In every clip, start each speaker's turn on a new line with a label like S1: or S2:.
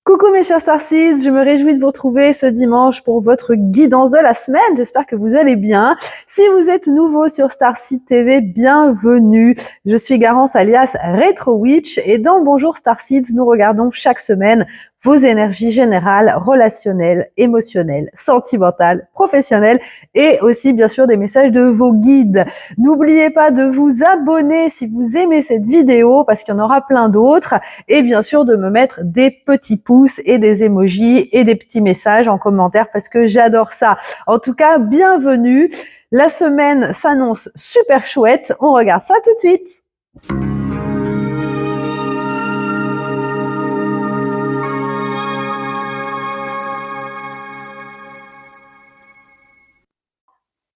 S1: Coucou mes chers Starseeds, je me réjouis de vous retrouver ce dimanche pour votre guidance de la semaine. J'espère que vous allez bien. Si vous êtes nouveau sur Starseed TV, bienvenue. Je suis Garance alias Retro Witch et dans Bonjour Starseeds, nous regardons chaque semaine vos énergies générales, relationnelles, émotionnelles, sentimentales, professionnelles et aussi bien sûr des messages de vos guides. N'oubliez pas de vous abonner si vous aimez cette vidéo parce qu'il y en aura plein d'autres et bien sûr de me mettre des petits pouces et des emojis et des petits messages en commentaire parce que j'adore ça. En tout cas, bienvenue. La semaine s'annonce super chouette. On regarde ça tout de suite.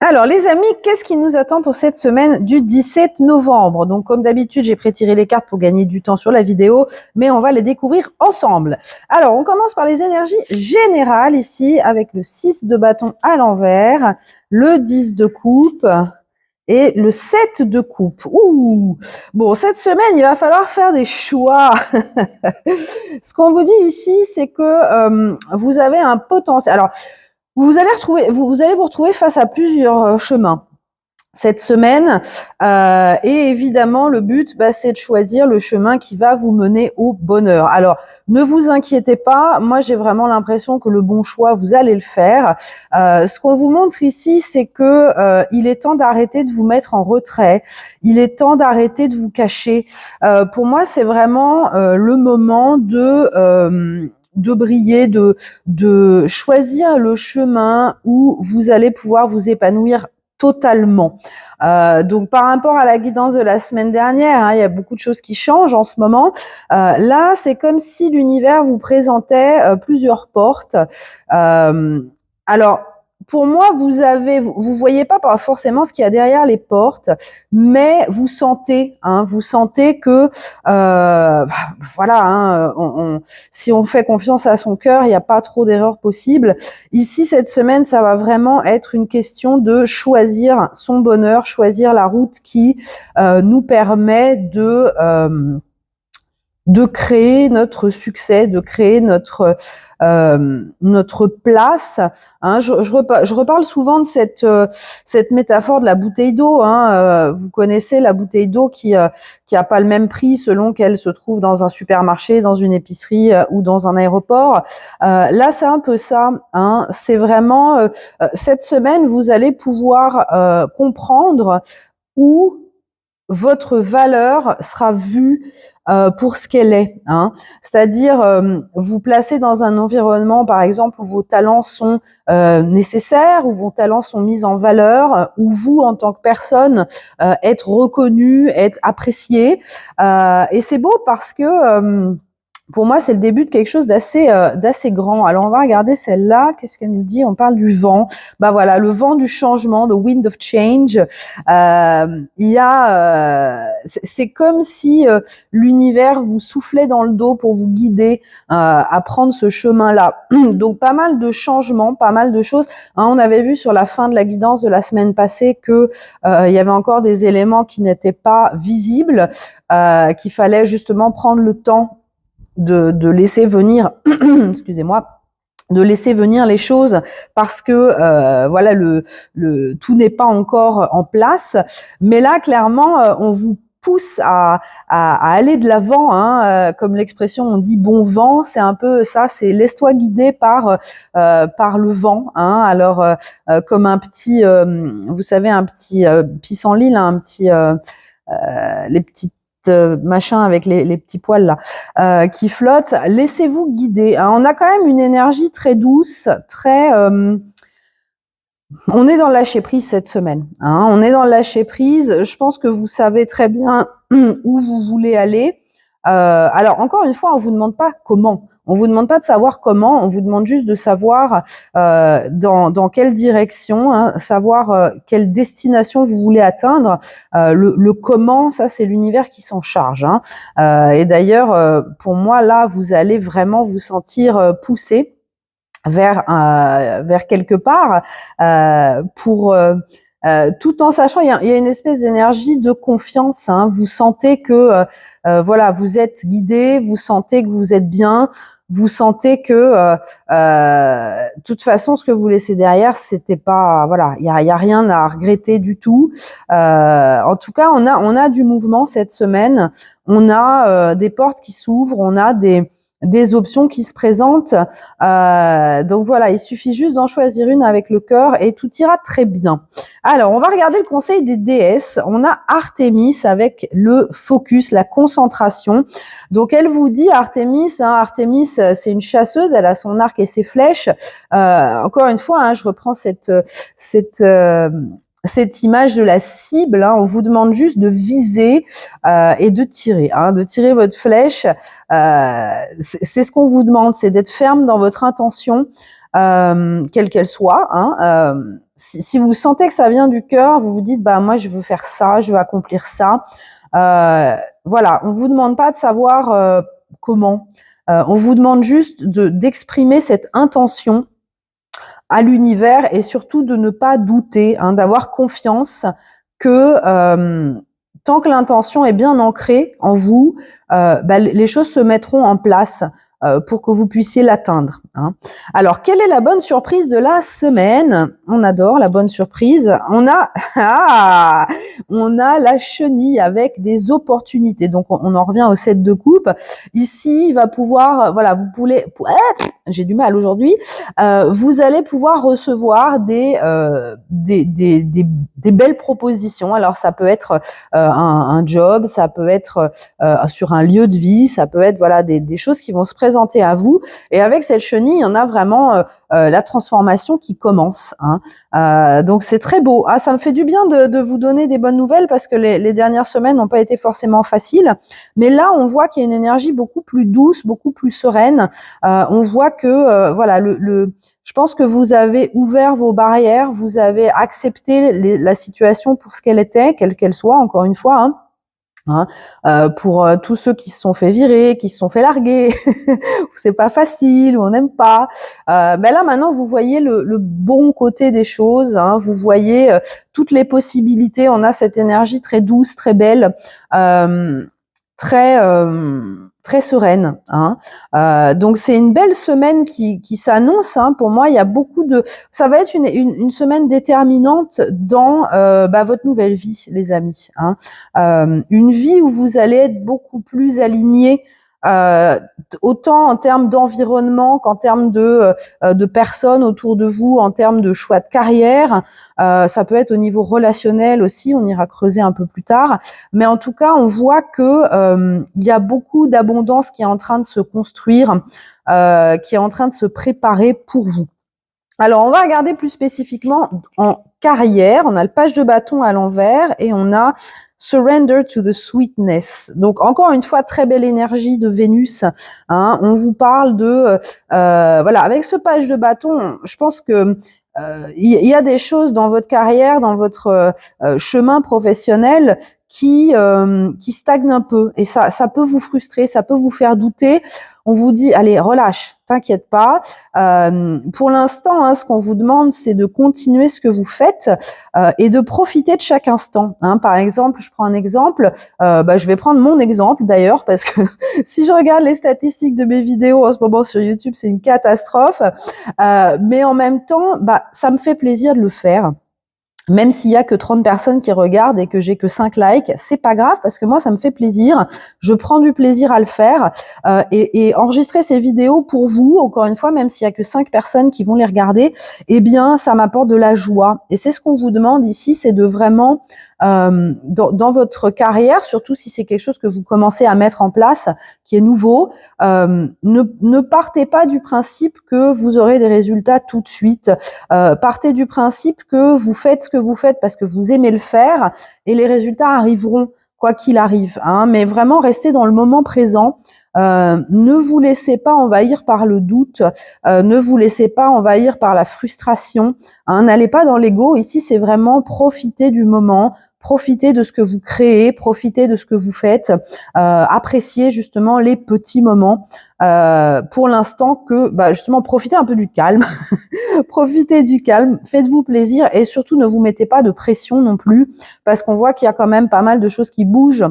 S1: Alors les amis, qu'est-ce qui nous attend pour cette semaine du 17 novembre? Donc comme d'habitude, j'ai prétiré les cartes pour gagner du temps sur la vidéo, mais on va les découvrir ensemble. Alors on commence par les énergies générales ici avec le 6 de bâton à l'envers, le 10 de coupe et le 7 de coupe. Ouh. Bon, cette semaine, il va falloir faire des choix. Ce qu'on vous dit ici, c'est que vous avez un potentiel. Alors, vous allez vous retrouver face à plusieurs chemins cette semaine et évidemment le but c'est de choisir le chemin qui va vous mener au bonheur. Alors ne vous inquiétez pas, moi j'ai vraiment l'impression que le bon choix vous allez le faire. Ce qu'on vous montre ici, c'est que il est temps d'arrêter de vous mettre en retrait, il est temps d'arrêter de vous cacher. Pour moi c'est vraiment le moment de briller, de choisir le chemin où vous allez pouvoir vous épanouir totalement. Donc par rapport à la guidance de la semaine dernière, il y a beaucoup de choses qui changent en ce moment. Là, c'est comme si l'univers vous présentait plusieurs portes. Alors pour moi, vous voyez pas forcément ce qu'il y a derrière les portes, mais vous sentez que voilà, si on fait confiance à son cœur, il n'y a pas trop d'erreurs possibles. Ici, cette semaine, ça va vraiment être une question de choisir son bonheur, choisir la route qui nous permet de créer notre succès, de créer notre place. Je reparle souvent de cette métaphore de la bouteille d'eau. Vous connaissez la bouteille d'eau qui a pas le même prix selon qu'elle se trouve dans un supermarché, dans une épicerie ou dans un aéroport. Là, c'est un peu ça. C'est vraiment cette semaine, vous allez pouvoir comprendre où votre valeur sera vue pour ce qu'elle est. C'est-à-dire vous placez dans un environnement, par exemple, où vos talents sont nécessaires, où vos talents sont mis en valeur, où vous, en tant que personne, être reconnu, être apprécié. Et c'est beau parce que pour moi, c'est le début de quelque chose d'assez grand. Alors, on va regarder celle-là. Qu'est-ce qu'elle nous dit? On parle du vent. Voilà, le vent du changement, the wind of change. C'est comme si l'univers vous soufflait dans le dos pour vous guider à prendre ce chemin-là. Donc, pas mal de changements, pas mal de choses. On avait vu sur la fin de la guidance de la semaine passée que il y avait encore des éléments qui n'étaient pas visibles, qu'il fallait justement prendre le temps de laisser venir, excusez-moi, de laisser venir les choses parce que voilà tout n'est pas encore en place. Mais là, clairement, on vous pousse à aller de l'avant, comme l'expression on dit bon vent, c'est un peu ça, c'est laisse-toi guider par le vent. Alors comme un petit, vous savez, un petit pissenlit, là, un petit les petites machin avec les petits poils là qui flottent, laissez-vous guider. On a quand même une énergie très douce, très on est dans le lâcher prise cette semaine. On est dans le lâcher prise. Je pense que vous savez très bien où vous voulez aller. Alors encore une fois, on vous demande pas comment. On vous demande pas de savoir comment. On vous demande juste de savoir dans quelle direction, savoir quelle destination vous voulez atteindre. Le comment, ça c'est l'univers qui s'en charge. Et d'ailleurs, pour moi là, vous allez vraiment vous sentir poussé vers quelque part pour tout en sachant, il y a une espèce d'énergie de confiance. Vous sentez que voilà, vous êtes guidé, vous sentez que vous êtes bien. vous sentez que de toute façon, ce que vous laissez derrière, c'était pas, voilà, il y a rien à regretter du tout. En tout cas, on a du mouvement cette semaine. On a des portes qui s'ouvrent, on a des options qui se présentent. Donc voilà, il suffit juste d'en choisir une avec le cœur et tout ira très bien. Alors, on va regarder le conseil des déesses. On a Artémis avec le focus, la concentration. Donc, elle vous dit, Artémis, Artémis, c'est une chasseuse, elle a son arc et ses flèches. Encore une fois, je reprends cette image de la cible, on vous demande juste de viser et de tirer votre flèche. C'est ce qu'on vous demande, c'est d'être ferme dans votre intention, quelle qu'elle soit. Si vous sentez que ça vient du cœur, vous vous dites moi je veux faire ça, je veux accomplir ça. Voilà, on vous demande pas de savoir comment. On vous demande juste d'exprimer cette intention à l'univers et surtout de ne pas douter, d'avoir confiance que tant que l'intention est bien ancrée en vous, les choses se mettront en place pour que vous puissiez l'atteindre. Alors, quelle est la bonne surprise de la semaine? On adore la bonne surprise. On a la chenille avec des opportunités. Donc, on en revient au 7 de coupe. Ici, il va pouvoir, voilà, vous pouvez, j'ai du mal aujourd'hui. Vous allez pouvoir recevoir des belles propositions. Alors, ça peut être un job, ça peut être sur un lieu de vie, ça peut être des choses qui vont se présenter à vous. Et avec cette chenille, il y en a vraiment la transformation qui commence. Donc c'est très beau. Ça me fait du bien de vous donner des bonnes nouvelles parce que les dernières semaines n'ont pas été forcément faciles. Mais là, on voit qu'il y a une énergie beaucoup plus douce, beaucoup plus sereine. On voit que je pense que vous avez ouvert vos barrières, vous avez accepté la situation pour ce qu'elle était, quelle qu'elle soit, encore une fois. Pour tous ceux qui se sont fait virer, qui se sont fait larguer, où c'est pas facile, où on n'aime pas. Là maintenant vous voyez le bon côté des choses. Vous voyez toutes les possibilités. On a cette énergie très douce, très belle, très sereine. Donc c'est une belle semaine qui s'annonce. Pour moi, il y a beaucoup de. Ça va être une semaine déterminante dans votre nouvelle vie, les amis. Une vie où vous allez être beaucoup plus alignés. Autant en termes d'environnement qu'en termes de personnes autour de vous, en termes de choix de carrière. Ça peut être au niveau relationnel aussi, on ira creuser un peu plus tard. Mais en tout cas, on voit que il y a beaucoup d'abondance qui est en train de se construire, qui est en train de se préparer pour vous. Alors, on va regarder plus spécifiquement en carrière. On a le page de bâton à l'envers et on a Surrender to the Sweetness. Donc, encore une fois, très belle énergie de Vénus. On vous parle de... avec ce page de bâton, je pense que il y a des choses dans votre carrière, dans votre chemin professionnel qui stagnent un peu. Et ça peut vous frustrer, ça peut vous faire douter. On vous dit, allez, relâche, t'inquiète pas. Pour l'instant, ce qu'on vous demande, c'est de continuer ce que vous faites et de profiter de chaque instant. Par exemple, je prends un exemple. Je vais prendre mon exemple d'ailleurs, parce que si je regarde les statistiques de mes vidéos en ce moment sur YouTube, c'est une catastrophe. Mais en même temps, ça me fait plaisir de le faire. Même s'il y a que 30 personnes qui regardent et que j'ai que 5 likes, c'est pas grave parce que moi, ça me fait plaisir. Je prends du plaisir à le faire et enregistrer ces vidéos pour vous, encore une fois, même s'il y a que 5 personnes qui vont les regarder, ça m'apporte de la joie. Et c'est ce qu'on vous demande ici, c'est de vraiment, dans votre carrière, surtout si c'est quelque chose que vous commencez à mettre en place, qui est nouveau, ne partez pas du principe que vous aurez des résultats tout de suite. Partez du principe que vous faites ce que vous faites parce que vous aimez le faire et les résultats arriveront quoi qu'il arrive. Mais vraiment, restez dans le moment présent. Ne vous laissez pas envahir par le doute, ne vous laissez pas envahir par la frustration. N'allez pas dans l'ego. Ici, c'est vraiment profiter du moment, profitez de ce que vous créez, profitez de ce que vous faites, appréciez justement les petits moments. Pour l'instant que justement profitez un peu du calme, profitez du calme, faites-vous plaisir et surtout ne vous mettez pas de pression non plus parce qu'on voit qu'il y a quand même pas mal de choses qui bougent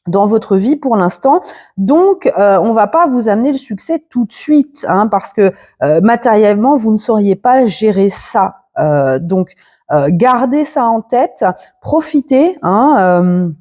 S1: dans votre vie pour l'instant. Donc, on va pas vous amener le succès tout de suite, hein, parce que matériellement, vous ne sauriez pas gérer ça. Donc, gardez ça en tête, profitez, hein,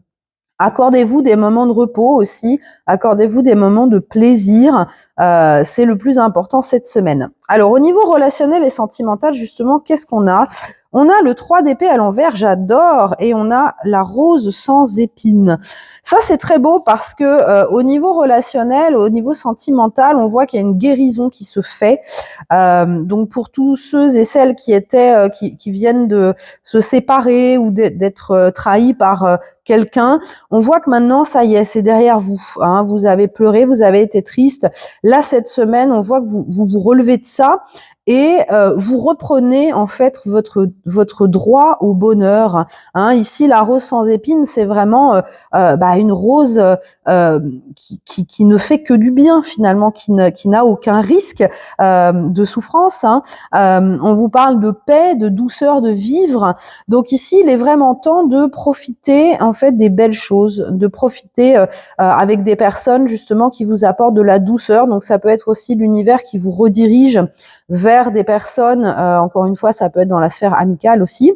S1: accordez-vous des moments de repos aussi, accordez-vous des moments de plaisir, c'est le plus important cette semaine. Alors au niveau relationnel et sentimental, justement, qu'est-ce qu'on a? On a le 3 d'épée à l'envers, j'adore, et on a la rose sans épines. Ça, c'est très beau parce que au niveau relationnel, au niveau sentimental, on voit qu'il y a une guérison qui se fait. Donc pour tous ceux et celles qui étaient, qui viennent de se séparer ou d'être trahis par quelqu'un, on voit que maintenant, ça y est, c'est derrière vous. Hein, vous avez pleuré, vous avez été triste. Là, cette semaine, on voit que vous relevez de ça et vous reprenez en fait votre droit au bonheur. Hein, ici, la rose sans épines, c'est vraiment une rose qui ne fait que du bien finalement, qui n'a aucun risque de souffrance. Hein. On vous parle de paix, de douceur, de vivre. Donc ici, il est vraiment temps de profiter en fait des belles choses, de profiter avec des personnes justement qui vous apportent de la douceur. Donc ça peut être aussi l'univers qui vous redirige vers des personnes, encore une fois, ça peut être dans la sphère amicale aussi,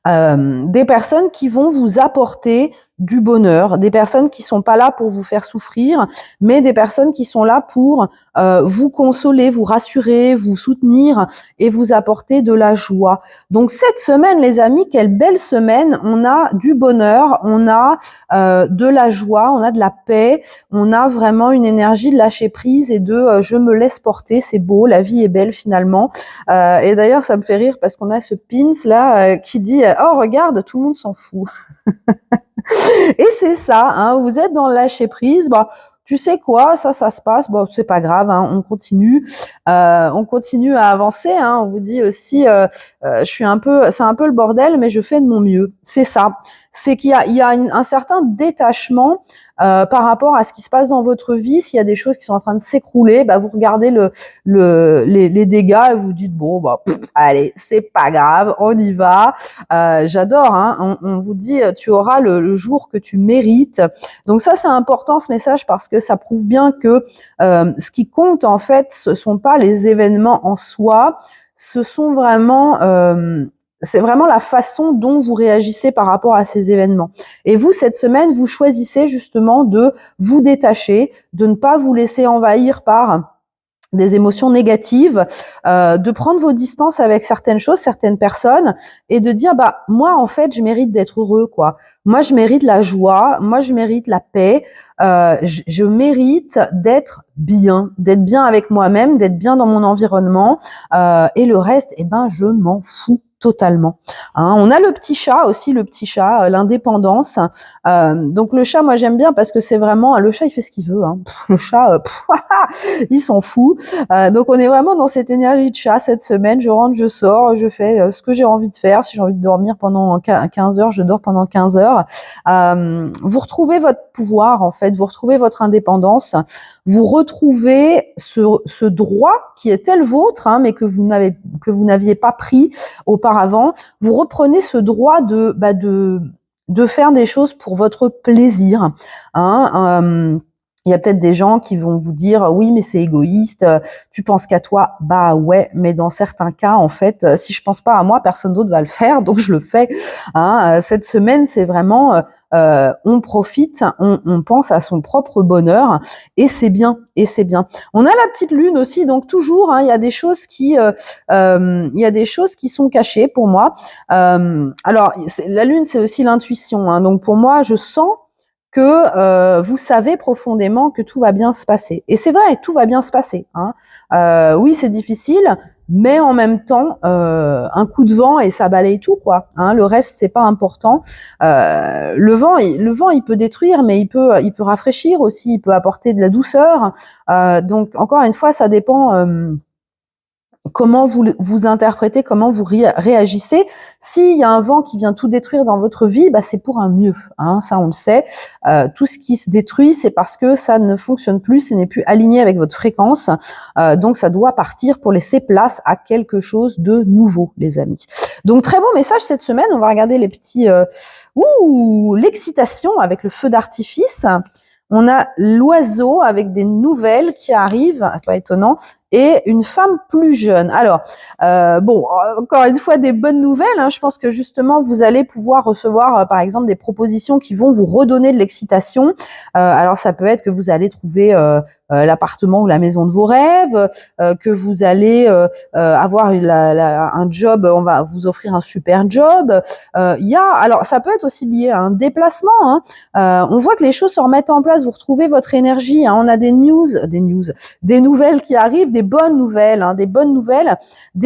S1: des personnes qui vont vous apporter du bonheur, des personnes qui sont pas là pour vous faire souffrir, mais des personnes qui sont là pour vous consoler, vous rassurer, vous soutenir et vous apporter de la joie. Donc cette semaine, les amis, quelle belle semaine. On a du bonheur, on a de la joie, on a de la paix, on a vraiment une énergie de lâcher prise et de je me laisse porter, c'est beau, la vie est belle finalement. Et d'ailleurs, ça me fait rire parce qu'on a ce pins là qui dit oh regarde, tout le monde s'en fout. Et c'est ça, hein, vous êtes dans le lâcher prise, bah, tu sais quoi, ça se passe, bon, c'est pas grave, hein, on continue à avancer, hein, on vous dit aussi, c'est un peu le bordel, mais je fais de mon mieux. C'est ça, c'est qu'il y a un certain détachement par rapport à ce qui se passe dans votre vie. S'il y a des choses qui sont en train de s'écrouler, bah, vous regardez les dégâts et vous dites bon, bah, allez, c'est pas grave, on y va. J'adore, hein, on vous dit tu auras le jour que tu mérites. Donc ça, c'est important ce message parce que ça prouve bien que ce qui compte en fait, ce sont pas les événements en soi, ce sont vraiment c'est vraiment la façon dont vous réagissez par rapport à ces événements. Et vous, cette semaine, vous choisissez justement de vous détacher, de ne pas vous laisser envahir par des émotions négatives, de prendre vos distances avec certaines choses, certaines personnes, et de dire bah moi en fait je mérite d'être heureux quoi. Moi je mérite la joie, moi je mérite la paix, je mérite d'être bien avec moi-même, d'être bien dans mon environnement, et le reste, eh ben je m'en fous totalement. Hein, on a le petit chat aussi, le petit chat, l'indépendance. Donc le chat, moi j'aime bien parce que c'est vraiment le chat, il fait ce qu'il veut. Hein. Le chat, il s'en fout. Donc on est vraiment dans cette énergie de chat cette semaine. Je rentre, je sors, je fais ce que j'ai envie de faire. Si j'ai envie de dormir pendant 15 heures, je dors pendant 15 heures. Vous retrouvez votre pouvoir en fait, vous retrouvez votre indépendance, vous retrouvez ce droit qui était le vôtre, hein, mais que vous n'aviez pas pris auparavant. Vous reprenez ce droit de faire des choses pour votre plaisir. Hein, il y a peut-être des gens qui vont vous dire oui mais c'est égoïste, tu penses qu'à toi. Bah ouais, mais dans certains cas en fait, si je pense pas à moi, personne d'autre va le faire, donc je le fais. Hein, cette semaine c'est vraiment on profite, on pense à son propre bonheur et c'est bien, et c'est bien. On a la petite lune aussi, donc toujours il y a des choses qui sont cachées pour moi. Alors la lune c'est aussi l'intuition, hein, donc pour moi je sens que vous savez profondément que tout va bien se passer. Et c'est vrai, tout va bien se passer. Hein. Oui, c'est difficile, mais en même temps, un coup de vent et ça balaye tout, quoi. Hein. Le reste, c'est pas important. Le vent, il peut détruire, mais il peut rafraîchir aussi. Il peut apporter de la douceur. Donc, encore une fois, ça dépend. comment vous interprétez, comment vous réagissez. S'il y a un vent qui vient tout détruire dans votre vie, bah c'est pour un mieux, hein, ça on le sait. Tout ce qui se détruit, c'est parce que ça ne fonctionne plus, ce n'est plus aligné avec votre fréquence. Donc ça doit partir pour laisser place à quelque chose de nouveau, les amis. Donc très beau message cette semaine. On va regarder les petits... l'excitation avec le feu d'artifice. On a l'oiseau avec des nouvelles qui arrivent, pas étonnant, et une femme plus jeune. Alors, bon, encore une fois, des bonnes nouvelles. Hein. Je pense que justement, vous allez pouvoir recevoir, par exemple, des propositions qui vont vous redonner de l'excitation. Alors, ça peut être que vous allez trouver l'appartement ou la maison de vos rêves, que vous allez avoir un job, on va vous offrir un super job. Alors, ça peut être aussi lié à un déplacement. Hein. On voit que les choses se remettent en place. Vous retrouvez votre énergie. Hein. On a des nouvelles qui arrivent, des bonnes nouvelles, hein, des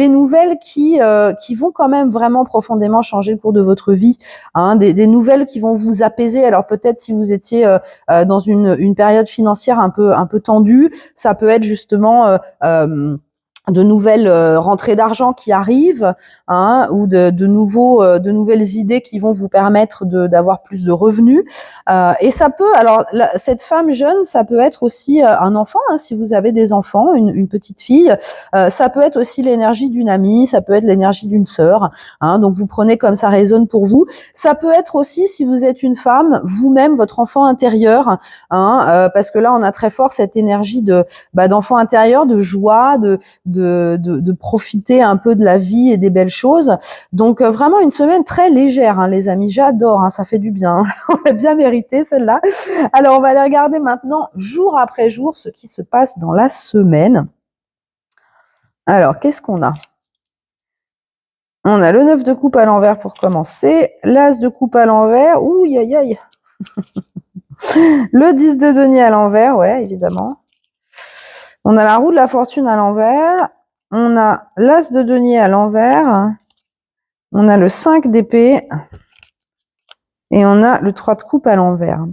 S1: nouvelles qui vont quand même vraiment profondément changer le cours de votre vie, hein, des nouvelles qui vont vous apaiser. Alors peut-être si vous étiez dans une période financière un peu tendue, ça peut être justement de nouvelles rentrées d'argent qui arrivent, hein, ou de nouvelles idées qui vont vous permettre d'avoir plus de revenus. Et ça peut, alors cette femme jeune, ça peut être aussi un enfant, hein, si vous avez des enfants, une petite fille. Ça peut être aussi l'énergie d'une amie, ça peut être l'énergie d'une sœur. Hein, donc vous prenez comme ça résonne pour vous. Ça peut être aussi, si vous êtes une femme, vous-même, votre enfant intérieur, hein, parce que là on a très fort cette énergie d'enfant intérieur, de joie, de profiter un peu de la vie et des belles choses. Donc vraiment une semaine très légère, hein, les amis. J'adore, hein, ça fait du bien. On l'a bien mérité celle-là. Alors on va aller regarder maintenant jour après jour ce qui se passe dans la semaine. Alors qu'est-ce qu'on a? On a le 9 de coupe à l'envers pour commencer, l'as de coupe à l'envers, ouh aïe aïe. Le 10 de denier à l'envers, ouais, évidemment. On a la roue de la fortune à l'envers. On a l'as de denier à l'envers. On a le 5 d'épée. Et on a le 3 de coupe à l'envers.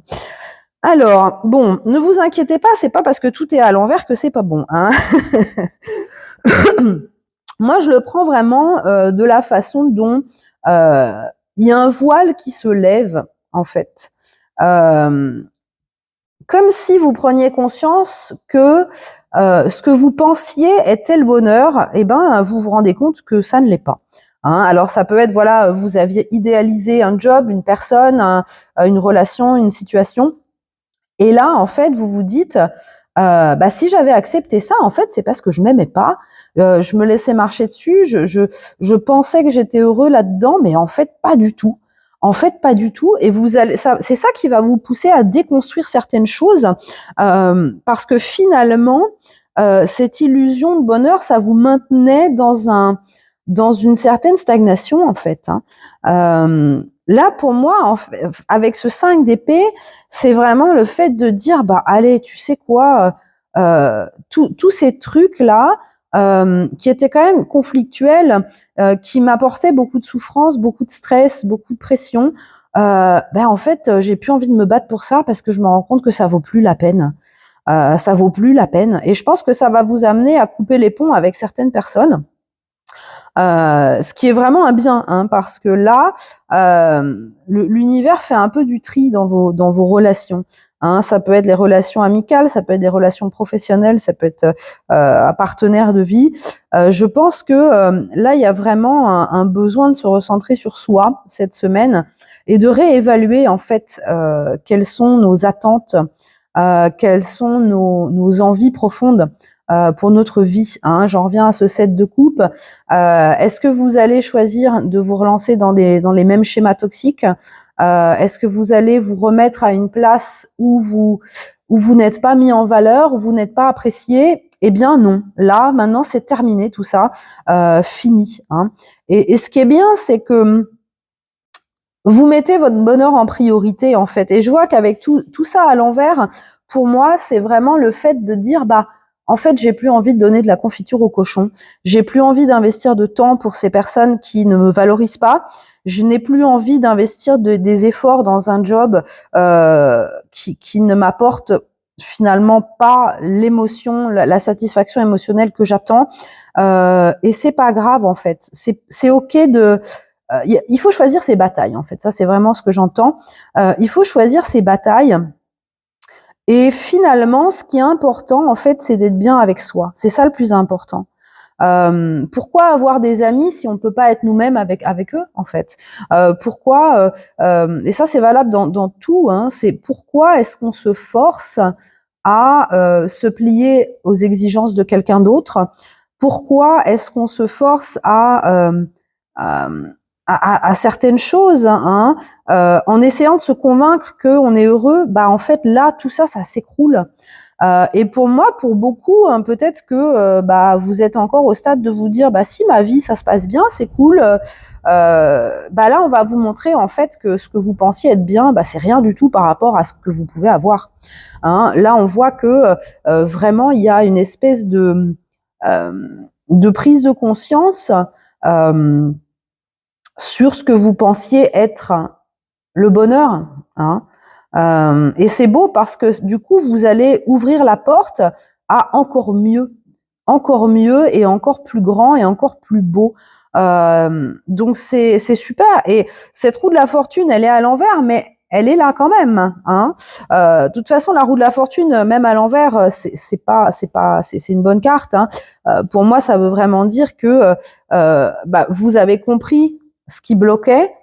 S1: Alors, bon, ne vous inquiétez pas, c'est pas parce que tout est à l'envers que c'est pas bon. Hein. Moi, je le prends vraiment de la façon dont il y a un voile qui se lève, en fait. Comme si vous preniez conscience que ce que vous pensiez était le bonheur, eh ben, vous vous rendez compte que ça ne l'est pas. Hein, alors ça peut être, voilà, vous aviez idéalisé un job, une personne, une relation, une situation, et là, en fait, vous vous dites, si j'avais accepté ça, en fait, c'est parce que je m'aimais pas, je me laissais marcher dessus, je pensais que j'étais heureux là-dedans, mais en fait, pas du tout. En fait, pas du tout. Et c'est ça qui va vous pousser à déconstruire certaines choses, parce que finalement, cette illusion de bonheur, ça vous maintenait dans une certaine stagnation, en fait. Hein. Là, pour moi, avec ce 5 d'épée, c'est vraiment le fait de dire, allez, tu sais quoi, tous ces trucs-là, qui étaient quand même conflictuels, qui m'apportaient beaucoup de souffrance, beaucoup de stress, beaucoup de pression, en fait, j'ai plus envie de me battre pour ça parce que je me rends compte que ça vaut plus la peine. Ça vaut plus la peine. Et je pense que ça va vous amener à couper les ponts avec certaines personnes. Ce qui est vraiment un bien, hein, parce que là, l'univers fait un peu du tri dans vos relations. Hein, ça peut être les relations amicales, ça peut être des relations professionnelles, ça peut être un partenaire de vie. Je pense que là, il y a vraiment un besoin de se recentrer sur soi cette semaine et de réévaluer en fait quelles sont nos attentes, quelles sont nos envies profondes. Pour notre vie. Hein. J'en reviens à ce 7 de coupe. Est-ce que vous allez choisir de vous relancer dans les mêmes schémas toxiques? Est-ce que vous allez vous remettre à une place où vous n'êtes pas mis en valeur, où vous n'êtes pas apprécié? Eh bien non. Là, maintenant, c'est terminé tout ça. Fini. Hein. Et ce qui est bien, c'est que vous mettez votre bonheur en priorité, en fait. Et je vois qu'avec tout ça à l'envers, pour moi, c'est vraiment le fait de dire, en fait, j'ai plus envie de donner de la confiture au cochon. J'ai plus envie d'investir de temps pour ces personnes qui ne me valorisent pas. Je n'ai plus envie d'investir des efforts dans un job qui ne m'apporte finalement pas l'émotion, la satisfaction émotionnelle que j'attends. Et c'est pas grave en fait. C'est ok de il faut choisir ses batailles en fait. Ça c'est vraiment ce que j'entends. Il faut choisir ses batailles. Et finalement, ce qui est important en fait, c'est d'être bien avec soi. C'est ça le plus important. Pourquoi avoir des amis si on peut pas être nous-mêmes avec eux en fait. Pourquoi et ça c'est valable dans tout. Hein, c'est pourquoi est-ce qu'on se force à se plier aux exigences de quelqu'un d'autre. Pourquoi est-ce qu'on se force à certaines choses, hein, en essayant de se convaincre qu'on est heureux? Bah en fait là tout ça s'écroule. Et pour moi, pour beaucoup, hein, peut-être que bah vous êtes encore au stade de vous dire bah si ma vie ça se passe bien, c'est cool. Bah là on va vous montrer en fait que ce que vous pensiez être bien, bah c'est rien du tout par rapport à ce que vous pouvez avoir. Hein, là on voit que vraiment il y a une espèce de prise de conscience sur ce que vous pensiez être le bonheur. Hein. Et c'est beau parce que du coup, vous allez ouvrir la porte à encore mieux et encore plus grand et encore plus beau. Donc c'est super. Et cette roue de la fortune, elle est à l'envers, mais elle est là quand même. Hein. De toute façon, la roue de la fortune, même à l'envers, c'est une bonne carte. Hein. Pour moi, ça veut vraiment dire que bah, vous avez compris ce qui bloquait.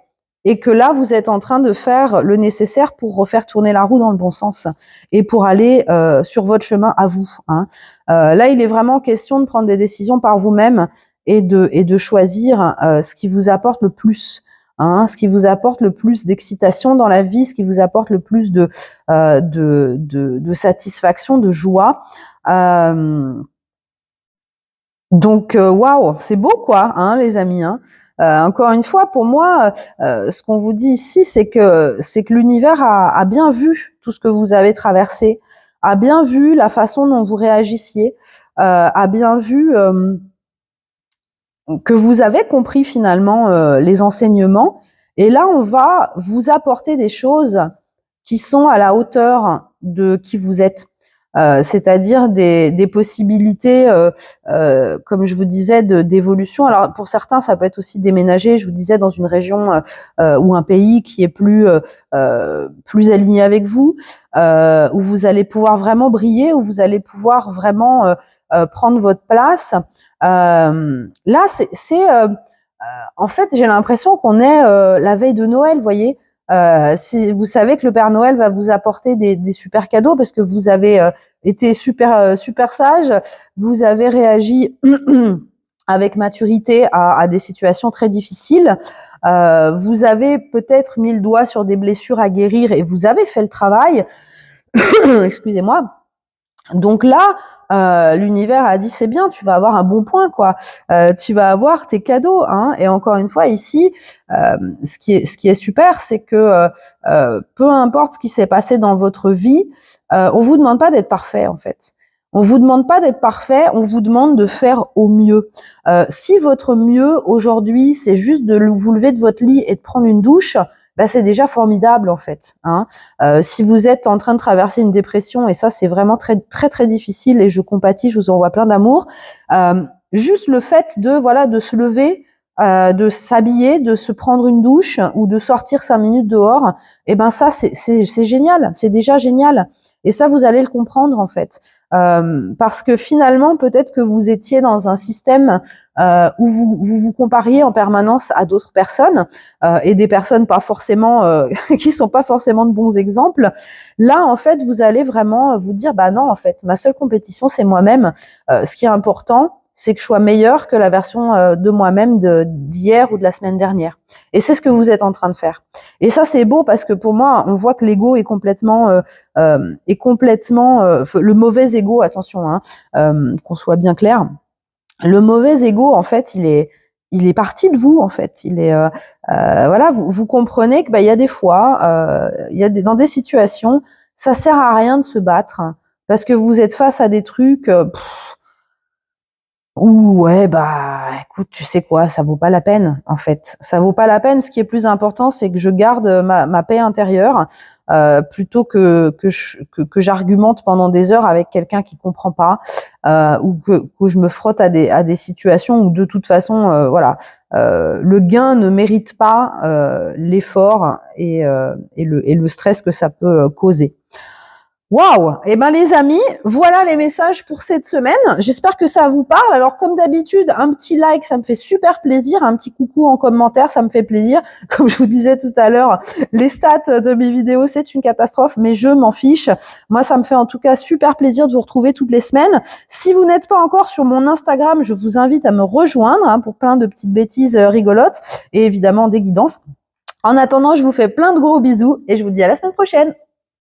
S1: Et que là, vous êtes en train de faire le nécessaire pour refaire tourner la roue dans le bon sens et pour aller sur votre chemin à vous. Hein. Là, il est vraiment question de prendre des décisions par vous-même et de choisir ce qui vous apporte le plus. Hein, ce qui vous apporte le plus d'excitation dans la vie, ce qui vous apporte le plus de satisfaction, de joie. Donc, waouh, c'est beau quoi, hein, les amis. Hein. Encore une fois, pour moi, ce qu'on vous dit ici, c'est que l'univers a bien vu tout ce que vous avez traversé, a bien vu la façon dont vous réagissiez, a bien vu que vous avez compris finalement les enseignements. Et là, on va vous apporter des choses qui sont à la hauteur de qui vous êtes. C'est-à-dire des possibilités, comme je vous disais, d'évolution. Alors pour certains, ça peut être aussi déménager, je vous disais, dans une région ou un pays qui est plus aligné avec vous, où vous allez pouvoir vraiment briller, où vous allez pouvoir vraiment prendre votre place. Là, en fait, j'ai l'impression qu'on est la veille de Noël, vous voyez. Si vous savez que le Père Noël va vous apporter des super cadeaux parce que vous avez été super sage, vous avez réagi avec maturité à des situations très difficiles. Vous avez peut-être mis le doigt sur des blessures à guérir et vous avez fait le travail. Excusez-moi. Donc là, l'univers a dit c'est bien, tu vas avoir un bon point quoi. Tu vas avoir tes cadeaux. Hein. Et encore une fois ici, ce qui est super, c'est que peu importe ce qui s'est passé dans votre vie, on vous demande pas d'être parfait en fait. On vous demande pas d'être parfait, on vous demande de faire au mieux. Si votre mieux aujourd'hui, c'est juste de vous lever de votre lit et de prendre une douche, bah c'est déjà formidable en fait. Hein. Si vous êtes en train de traverser une dépression, et ça c'est vraiment très très très difficile, et je compatis, je vous envoie plein d'amour. Juste le fait de se lever, de s'habiller, de se prendre une douche ou de sortir 5 minutes dehors, et ben ça c'est génial, c'est déjà génial. Et ça vous allez le comprendre en fait. Parce que finalement, peut-être que vous étiez dans un système où vous compariez en permanence à d'autres personnes et des personnes pas forcément qui sont pas forcément de bons exemples. Là, en fait, vous allez vraiment vous dire bah non, en fait, ma seule compétition c'est moi-même. Ce qui est important, c'est que je sois meilleure que la version de moi-même d'hier ou de la semaine dernière. Et c'est ce que vous êtes en train de faire. Et ça, c'est beau parce que pour moi, on voit que l'ego est complètement le mauvais ego, attention, hein, qu'on soit bien clair. Le mauvais ego, en fait, il est parti de vous, en fait. Il est, voilà, vous comprenez que, bah, il y a des fois, dans des situations, ça sert à rien de se battre parce que vous êtes face à des trucs. Ou ouais, bah écoute, tu sais quoi, ça vaut pas la peine en fait. Ça vaut pas la peine. Ce qui est plus important, c'est que je garde ma paix intérieure plutôt que j'argumente pendant des heures avec quelqu'un qui comprend pas ou que je me frotte à des situations où de toute façon, voilà, le gain ne mérite pas l'effort et le stress que ça peut causer. Waouh! Eh ben les amis, voilà les messages pour cette semaine. J'espère que ça vous parle. Alors comme d'habitude, un petit like, ça me fait super plaisir. Un petit coucou en commentaire, ça me fait plaisir. Comme je vous disais tout à l'heure, les stats de mes vidéos, c'est une catastrophe, mais je m'en fiche. Moi, ça me fait en tout cas super plaisir de vous retrouver toutes les semaines. Si vous n'êtes pas encore sur mon Instagram, je vous invite à me rejoindre pour plein de petites bêtises rigolotes et évidemment des guidances. En attendant, je vous fais plein de gros bisous et je vous dis à la semaine prochaine.